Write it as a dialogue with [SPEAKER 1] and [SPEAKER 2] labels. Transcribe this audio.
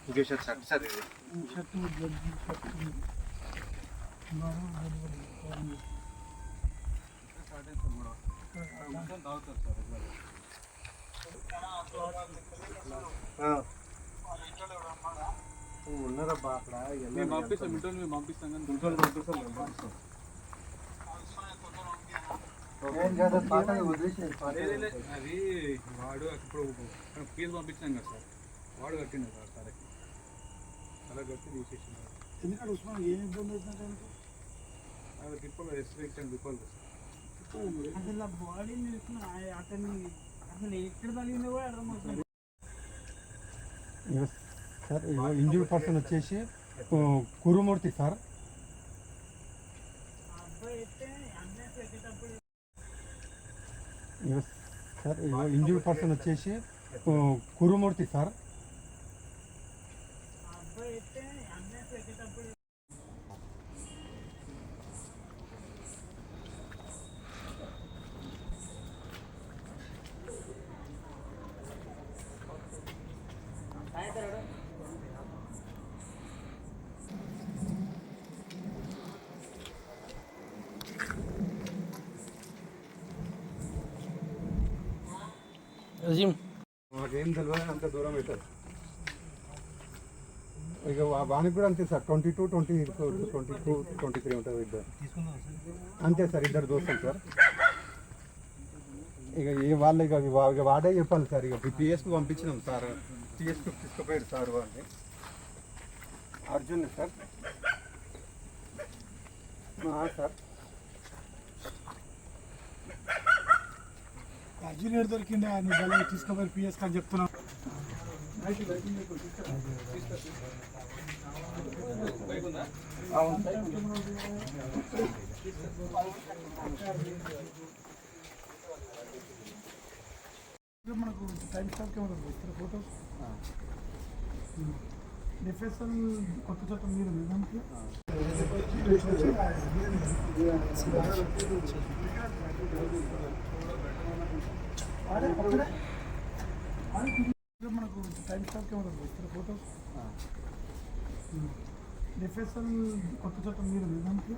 [SPEAKER 1] ఇంకే shirt shirt sir ఇది shirt ఉన్నారబ్బా అక్కడ మేము పంపిస్తాం ఇంట్లో మేము పంపిస్తాం కానీ ఇంట్లో పంపిస్తాం అది వాడు ఇప్పుడు ఫీజు పంపించాం కదా సార్ వాడు కట్టిండు సార్ తనకి అలా కట్టి తీసేసినారు. ఎందుకంటే ఉస్మాన్ ఏం ఇబ్బంది అవుతుందంటే అది తిప్పలు రెస్ట్రిక్షన్ తిప్పలు అసలు బాడీని అతన్ని అసలు ఎక్కడ తగిలిందో కూడా అర్థమవుతుంది సార్. ఇంజూర్డ్ పర్సన్ వచ్చేసి Kurumurthy sir. Sir injured person వచ్చేసి కురుమూర్తి సార్. మాకేం తెలియదు అంత దూరం అవుతుంది. ఇక వానికి కూడా అంతే సార్ 22, 23 ఉంటుంది ఇద్దరు అంతే సార్. ఇద్దరు దోస్తులు సార్. ఇక వాళ్ళు ఇక వాడే చెప్పాలి సార్. ఇక పిఎస్కి పంపించినాం సార్. పిఎస్కి తీసుకుపోయారు సార్ వాళ్ళని. అర్జున్ సార్ సార్ అర్జున్ ఏడు దొరికింది నువ్వు తీసుకుపోయి పిఎస్కి అని చెప్తున్నావు. మనకు టైం స్టాప్ కెమెరా ఇస్తారు ఫోటోస్. డిఫెన్షన్ కొత్త చట్టం మీరు దానికి మనకు టైం స్టాప్ కెమెరా ఇస్తారు ఫోటోస్. డిఫెన్షన్ కొత్త చట్టం మీరు దానికి